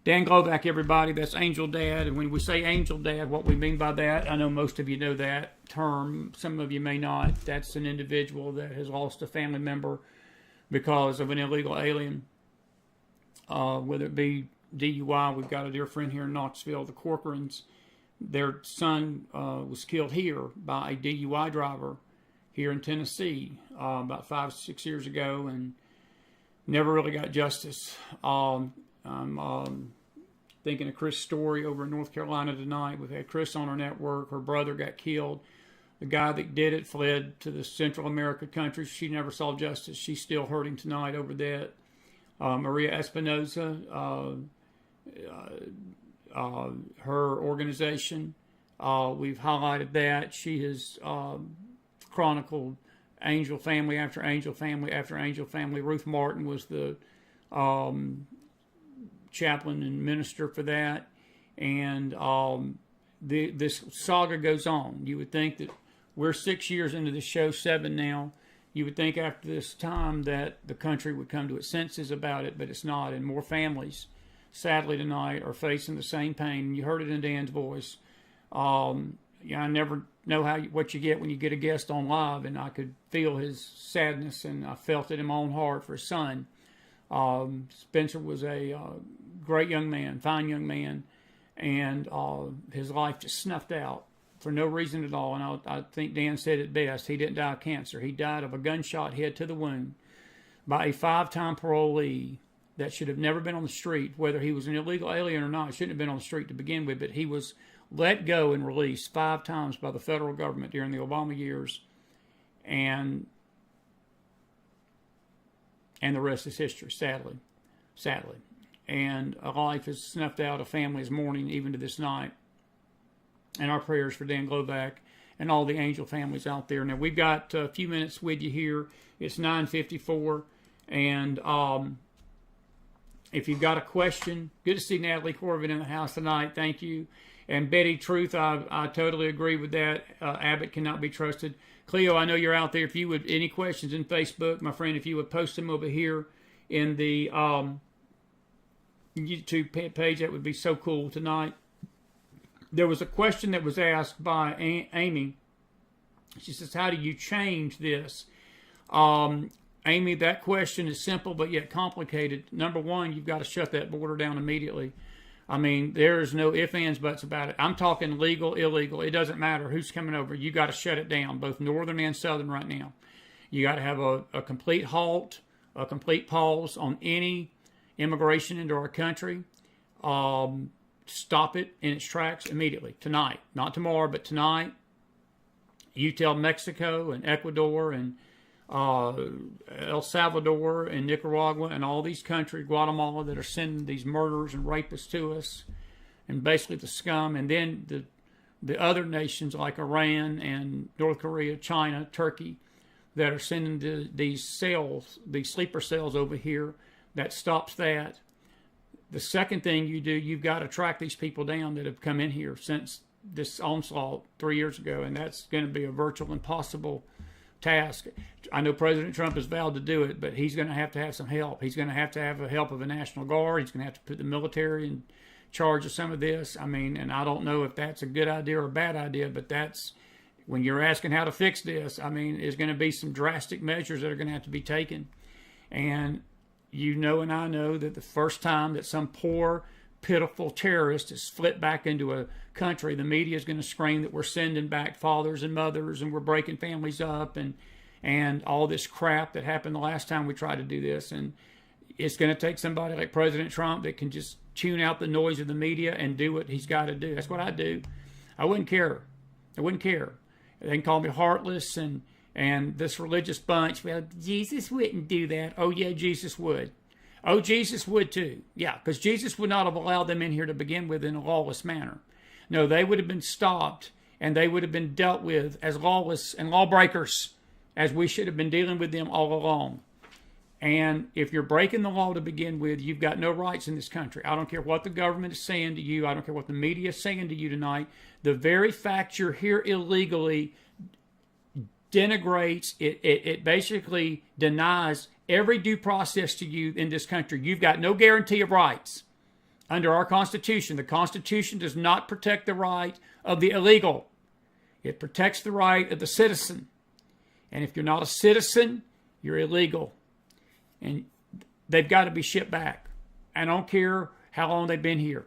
Dan Glovac, everybody. That's Angel Dad. And when we say Angel Dad, what we mean by that, I know most of you know that term. Some of you may not. That's an individual that has lost a family member because of an illegal alien, whether it be DUI. We've got a dear friend here in Knoxville, the Corcorans. Their son was killed here by a DUI driver here in Tennessee about 5-6 years ago, and never really got justice. I'm thinking of Chris' story over in North Carolina tonight. We've had Chris on our network. Her brother got killed. The guy that did it fled to the Central America countries. She never saw justice. She's still hurting tonight over that. Maria Espinoza, her organization, we've highlighted that. She has chronicled angel family after angel family after angel family. Ruth Martin was the chaplain and minister for that. And this saga goes on. You would think that we're 6 years into the show, 7 now. You would think after this time that the country would come to its senses about it, but it's not. And more families, sadly tonight, are facing the same pain. You heard it in Dan's voice. I never know what you get when you get a guest on live, and I could feel his sadness, and I felt it in my own heart for his son. Spencer was a great young man, fine young man, and his life just snuffed out for no reason at all. And I think Dan said it best. He didn't die of cancer. He died of a gunshot hit to the wound by a 5-time parolee that should have never been on the street, whether he was an illegal alien or not, shouldn't have been on the street to begin with, but he was let go and released 5 times by the federal government during the Obama years, and the rest is history, sadly. And a life is snuffed out, a family is mourning even to this night. And our prayers for Dan Glovac and all the angel families out there. Now, we've got a few minutes with you here. It's 9:54, and if you've got a question, good to see Natalie Corbin in the house tonight. Thank you. And Betty Truth, I totally agree with that. Abbott cannot be trusted. Cleo, I know you're out there. If you would, any questions in Facebook, my friend, if you would post them over here in the YouTube page, that would be so cool tonight. There was a question that was asked by Amy. She says, how do you change this? Amy, that question is simple but yet complicated. Number one, you've got to shut that border down immediately. I mean, there's no ifs, ands, buts about it. I'm talking legal, illegal. It doesn't matter who's coming over. You got to shut it down, both northern and southern right now. You got to have a complete halt, a complete pause on any immigration into our country. Stop it in its tracks immediately, tonight. Not tomorrow, but tonight. You tell Mexico and Ecuador and El Salvador and Nicaragua and all these countries, Guatemala, that are sending these murderers and rapists to us, and basically the scum, and then the other nations like Iran and North Korea, China, Turkey, that are sending these cells, these sleeper cells over here, that stops that. The second thing you do, you've got to track these people down that have come in here since this onslaught 3 years ago, and that's going to be a virtual impossible task. I know President Trump has vowed to do it, but he's going to have some help. He's going to have the help of a National Guard. He's going to have to put the military in charge of some of this. I mean, and I don't know if that's a good idea or a bad idea, but that's, when you're asking how to fix this, I mean, there's going to be some drastic measures that are going to have to be taken. And you know and I know that the first time that some poor, pitiful terrorist is flipped back into a country, the media is going to scream that we're sending back fathers and mothers and we're breaking families up and all this crap that happened the last time we tried to do this. And it's going to take somebody like President Trump that can just tune out the noise of the media and do what he's got to do. That's what I do. I wouldn't care. They can call me heartless and this religious bunch. Well, Jesus wouldn't do that. Oh, yeah, Jesus would. Oh, Jesus would too. Yeah, because Jesus would not have allowed them in here to begin with in a lawless manner. No, they would have been stopped and they would have been dealt with as lawless and lawbreakers, as we should have been dealing with them all along. And if you're breaking the law to begin with, you've got no rights in this country. I don't care what the government is saying to you. I don't care what the media is saying to you tonight. The very fact you're here illegally denigrates, it basically denies every due process to you in this country. You've got no guarantee of rights under our Constitution. The Constitution does not protect the right of the illegal. It protects the right of the citizen. And if you're not a citizen, you're illegal. And they've got to be shipped back. I don't care how long they've been here.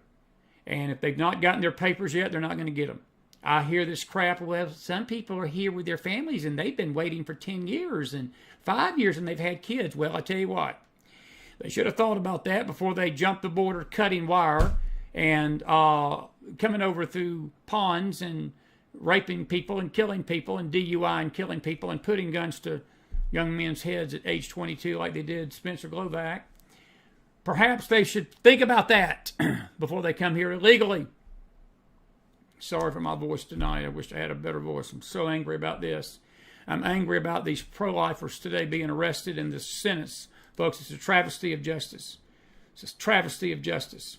And if they've not gotten their papers yet, they're not going to get them. I hear this crap, well, some people are here with their families and they've been waiting for 10 years and 5 years and they've had kids. Well, I tell you what, they should have thought about that before they jumped the border cutting wire and coming over through ponds and raping people and killing people and DUI and killing people and putting guns to young men's heads at age 22 like they did Spencer Glovac. Perhaps they should think about that before they come here illegally. Sorry for my voice tonight. I wish I had a better voice. I'm so angry about this. I'm angry about these pro-lifers today being arrested in this sentence. Folks, it's a travesty of justice. It's a travesty of justice.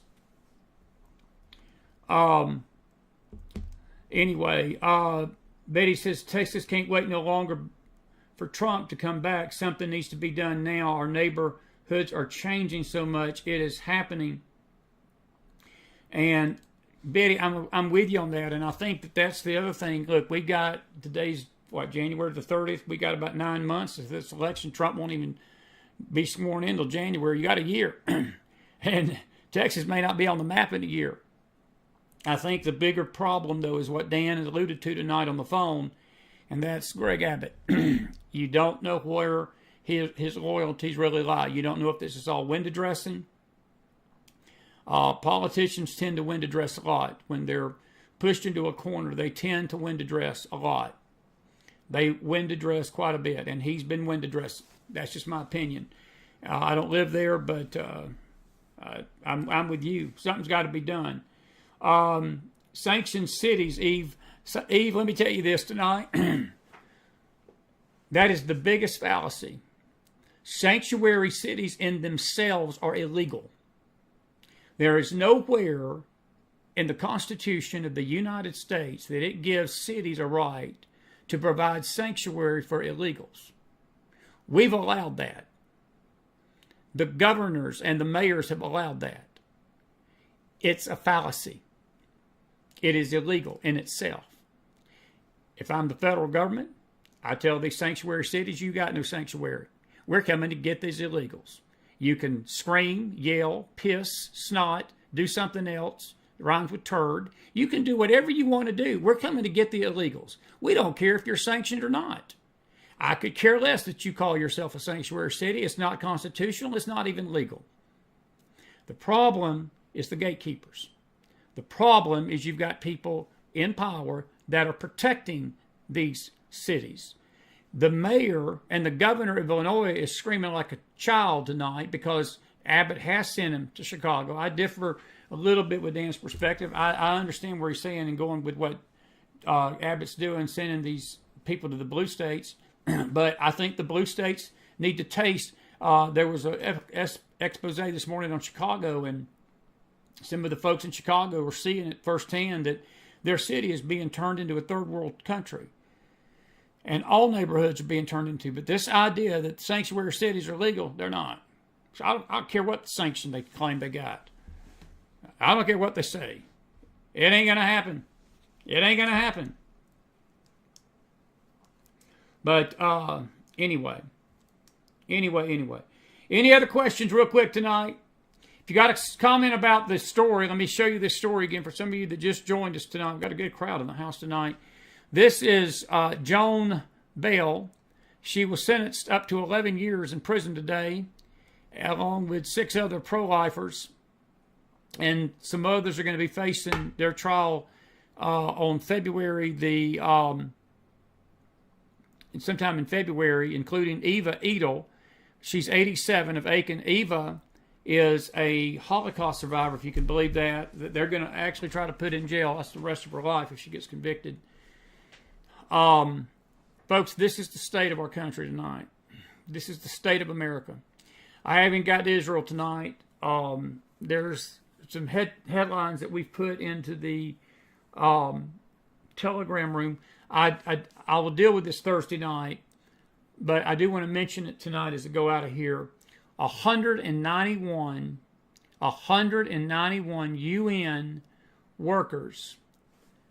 Anyway, Betty says, Texas can't wait no longer for Trump to come back. Something needs to be done now. Our neighborhoods are changing so much. It is happening. And Betty, I'm with you on that, and I think that that's the other thing. Look, we got today's January the 30th. We got about 9 months of this election. Trump won't even be sworn in until January. You got a year, and Texas may not be on the map in a year. I think the bigger problem, though, is what Dan alluded to tonight on the phone, and that's Greg Abbott. You don't know where his loyalties really lie. You don't know if this is all window dressing. Politicians tend to window dress a lot. When they're pushed into a corner, they tend to window dress a lot. They window dress quite a bit, and he's been window dressed. That's just my opinion. I don't live there, but I'm with you. Something's got to be done. Sanctioned cities, Eve. Eve, let me tell you this tonight. That is the biggest fallacy. Sanctuary cities in themselves are illegal. There is nowhere in the Constitution of the United States that it gives cities a right to provide sanctuary for illegals. We've allowed that. The governors and the mayors have allowed that. It's a fallacy. It is illegal in itself. If I'm the federal government, I tell these sanctuary cities, you got no sanctuary. We're coming to get these illegals. You can scream, yell, piss, snot, do something else, rhymes with turd. You can do whatever you want to do. We're coming to get the illegals. We don't care if you're sanctioned or not. I could care less that you call yourself a sanctuary city. It's not constitutional. It's not even legal. The problem is the gatekeepers. The problem is you've got people in power that are protecting these cities. The mayor and the governor of Illinois is screaming like a child tonight because Abbott has sent him to Chicago. I differ a little bit with Dan's perspective. I understand where he's saying and going with what Abbott's doing, sending these people to the blue states. But I think the blue states need to taste. There was an expose this morning on Chicago, and some of the folks in Chicago are seeing it firsthand that their city is being turned into a third world country. And all neighborhoods are being turned into. But this idea that sanctuary cities are legal, they're not. So I don't care what sanction they claim they got. I don't care what they say. It ain't going to happen. It ain't going to happen. But anyway. Any other questions real quick tonight? If you got a comment about this story, let me show you this story again for some of you that just joined us tonight. We've got a good crowd in the house tonight. This is Joan Bell. She was sentenced up to 11 years in prison today, along with 6 other pro-lifers. And some others are going to be facing their trial on February sometime in February, including Eva Edel. She's 87 of Aiken. Eva is a Holocaust survivor, if you can believe that. They're going to actually try to put in jail. That's the rest of her life if she gets convicted. Folks, this is the state of our country tonight. This is the state of America. I haven't got to Israel tonight. There's some headlines that we've put into the Telegram room. I will deal with this Thursday night, but I do want to mention it tonight as I go out of here. 191 UN workers,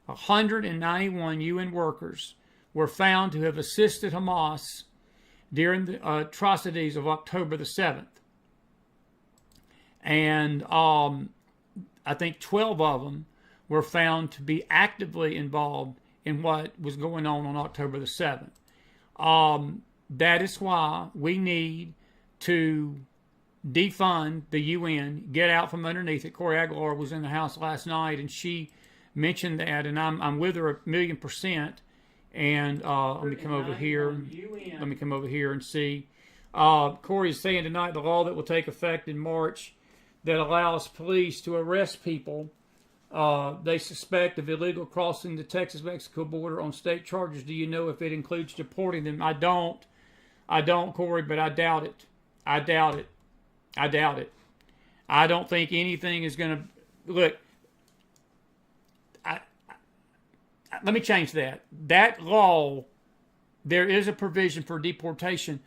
191 UN workers were found to have assisted Hamas during the atrocities of October the 7th. And I think 12 of them were found to be actively involved in what was going on October the 7th. That is why we need to defund the UN, get out from underneath it. Corey Aguilar was in the house last night, and she mentioned that, and I'm with her 1,000,000%. And let me come over here. Let me come over here and see. Corey is saying tonight the law that will take effect in March that allows police to arrest people they suspect of illegal crossing the Texas-Mexico border on state charges. Do you know if it includes deporting them? I don't, Corey, but I doubt it. I doubt it. I don't think anything is going to... Look, let me change that. That law, there is a provision for deportation,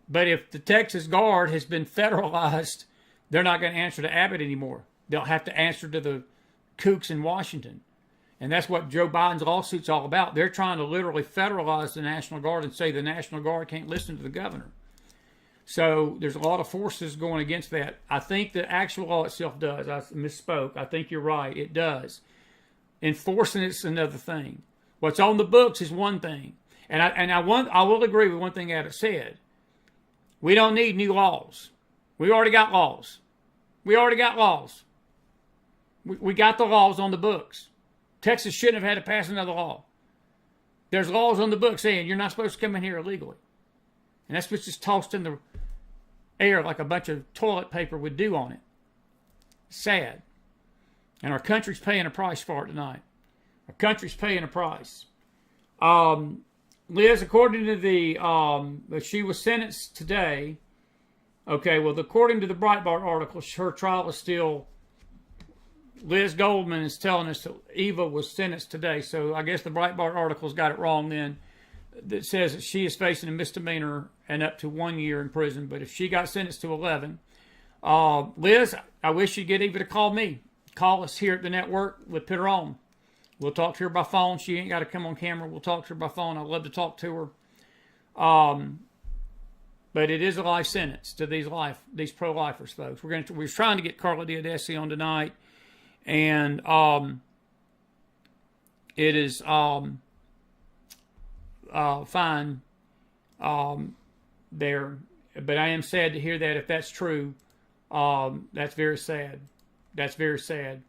but if the Texas Guard has been federalized, they're not going to answer to Abbott anymore. They'll have to answer to the kooks in Washington. And that's what Joe Biden's lawsuit's all about. They're trying to literally federalize the National Guard and say the National Guard can't listen to the governor. So there's a lot of forces going against that. I think the actual law itself does. I misspoke. I think you're right. It does. Enforcing it's another thing. What's on the books is one thing. And I will agree with one thing Abbott said. We don't need new laws. We already got laws. We already got laws. We got the laws on the books. Texas shouldn't have had to pass another law. There's laws on the books saying you're not supposed to come in here illegally. And that's what's just tossed in the air like a bunch of toilet paper would do on it. Sad. And our country's paying a price for it tonight. Our country's paying a price. Liz, according to the, she was sentenced today. Okay, well, according to the Breitbart article, her trial is still, Liz Goldman is telling us that Eva was sentenced today. So I guess the Breitbart article's got it wrong then. That says that she is facing a misdemeanor and up to 1 year in prison. But if she got sentenced to 11, Liz, I wish you'd get Eva to call me. Call us here at the network. We'll put her on. We'll talk to her by phone. She ain't got to come on camera. We'll talk to her by phone. I'd love to talk to her. But it is a life sentence to these pro-lifers, folks. We're trying to get Carla Diodesi on tonight, and it is fine there. But I am sad to hear that. If that's true, that's very sad. That's very sad.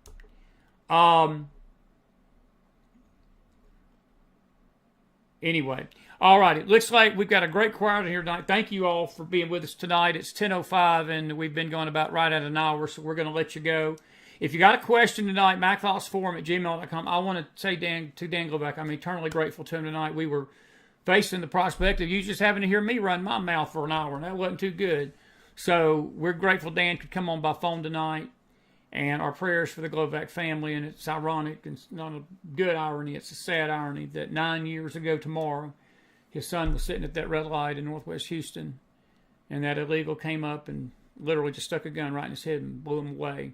Anyway, all right. It looks like we've got a great crowd here tonight. Thank you all for being with us tonight. It's 10:05, and we've been going about right at an hour, so we're going to let you go. If you got a question tonight, McFilesForum@gmail.com. I want to say to Dan Glovac, I'm eternally grateful to him tonight. We were facing the prospect of you just having to hear me run my mouth for an hour, and that wasn't too good. So we're grateful Dan could come on by phone tonight. And our prayers for the Glovac family. And it's ironic, and it's not a good irony, it's a sad irony, that 9 years ago tomorrow, his son was sitting at that red light in northwest Houston, and that illegal came up and literally just stuck a gun right in his head and blew him away.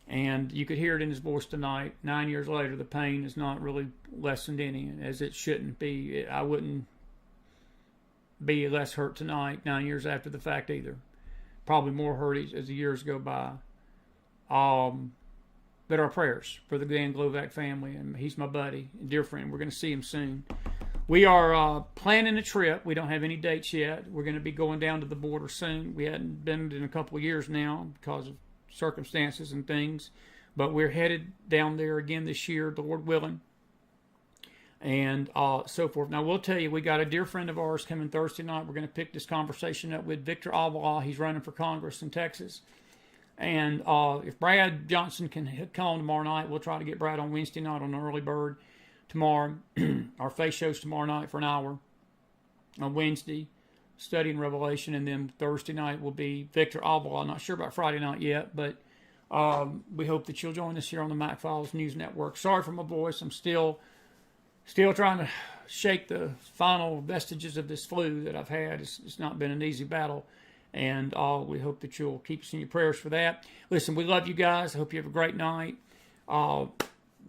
And you could hear it in his voice tonight. 9 years later, the pain is not really lessened any, as it shouldn't be. I wouldn't be less hurt tonight, 9 years after the fact either. Probably more hurt as the years go by. But our prayers for the Dan Glovac family, and he's my buddy, dear friend. We're going to see him soon. We are planning a trip. We don't have any dates yet. We're going to be going down to the border soon. We hadn't been in a couple of years now because of circumstances and things, but we're headed down there again this year, the Lord willing, and so forth. Now, we'll tell you, we got a dear friend of ours coming Thursday night. We're going to pick this conversation up with Victor Avila. He's running for Congress in Texas. And if Brad Johnson can come tomorrow night, we'll try to get Brad on Wednesday night on an early bird tomorrow. Our face show's tomorrow night for an hour on Wednesday, studying Revelation. And then Thursday night will be Victor Avila. I'm not sure about Friday night yet, but we hope that you'll join us here on the McFiles News Network. Sorry for my voice. I'm still trying to shake the final vestiges of this flu that I've had. It's not been an easy battle. And we hope that you'll keep us in your prayers for that. Listen, we love you guys. I hope you have a great night.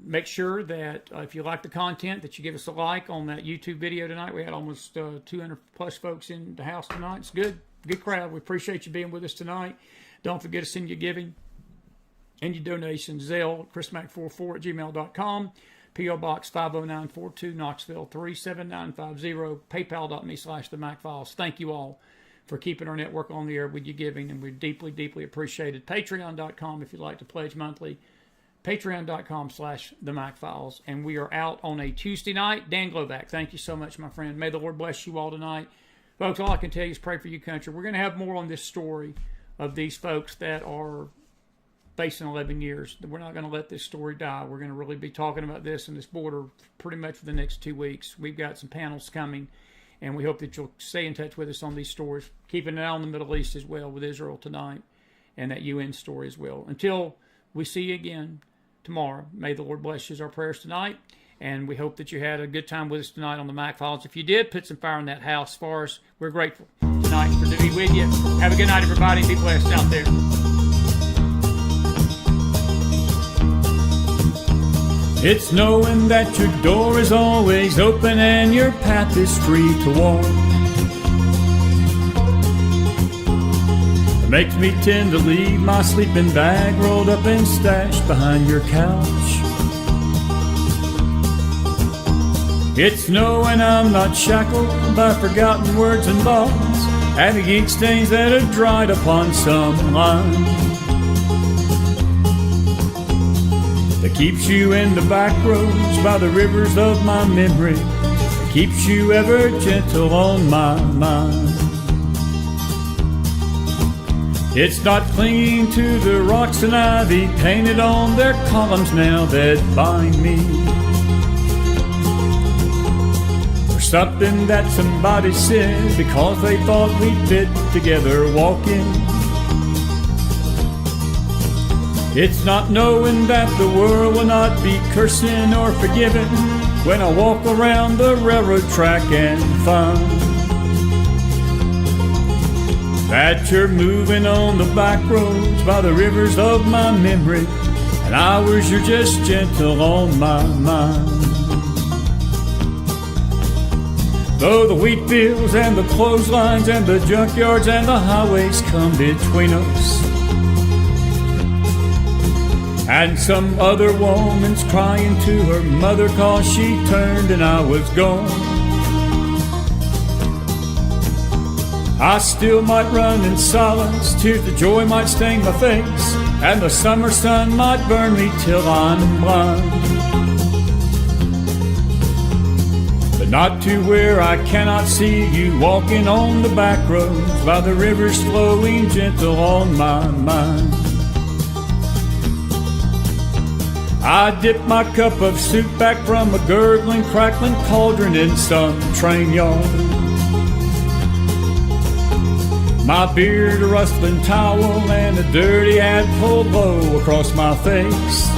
Make sure that if you like the content, that you give us a like on that YouTube video tonight. We had almost 200 plus folks in the house tonight. It's good crowd. We appreciate you being with us tonight. Don't forget to send your giving and your donations. Zelle, chrismac44@gmail.com. P.O. Box 50942, Knoxville 37950. PayPal.me/themcfiles. Thank you all for keeping our network on the air with your giving, and we're deeply, deeply appreciated. Patreon.com if you'd like to pledge monthly. Patreon.com/themcfiles. And we are out on a Tuesday night. Dan Glovac, thank you so much, my friend. May the Lord bless you all tonight. Folks, all I can tell you is pray for your country. We're going to have more on this story of these folks that are facing 11 years. We're not going to let this story die. We're going to really be talking about this and this border pretty much for the next 2 weeks. We've got some panels coming. And we hope that you'll stay in touch with us on these stories, keeping an eye on the Middle East as well with Israel tonight and that UN story as well. Until we see you again tomorrow, may the Lord bless you is our prayers tonight. And we hope that you had a good time with us tonight on the McFiles. If you did, put some fire in that house for us. We're grateful tonight for to be with you. Have a good night, everybody. Be blessed out there. It's knowing that your door is always open and your path is free to walk. It makes me tend to leave my sleeping bag rolled up and stashed behind your couch. It's knowing I'm not shackled by forgotten words and laws, and the ink stains that have dried upon some line. That keeps you in the back roads by the rivers of my memory, that keeps you ever gentle on my mind. It's not clinging to the rocks and ivy painted on their columns now that bind me, or something that somebody said because they thought we'd fit together walking. It's not knowing that the world will not be cursing or forgiving when I walk around the railroad track and find that you're moving on the back roads by the rivers of my memory, and hours you're just gentle on my mind. Though the wheat fields and the clotheslines and the junkyards and the highways come between us, and some other woman's crying to her mother 'cause she turned and I was gone, I still might run in silence, tears of joy might stain my face, and the summer sun might burn me till I'm blind. But not to where I cannot see you walking on the back roads by the rivers flowing gentle on my mind. I dip my cup of soup back from a gurgling, crackling cauldron in some train yard, my beard a rustling towel and a dirty hat pulled low across my face.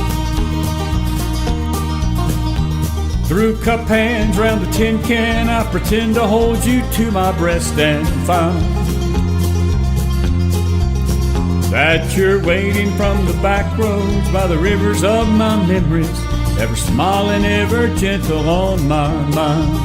Through cup hands round the tin can, I pretend to hold you to my breast and find that you're waiting from the back roads by the rivers of my memories, ever smiling, ever gentle on my mind.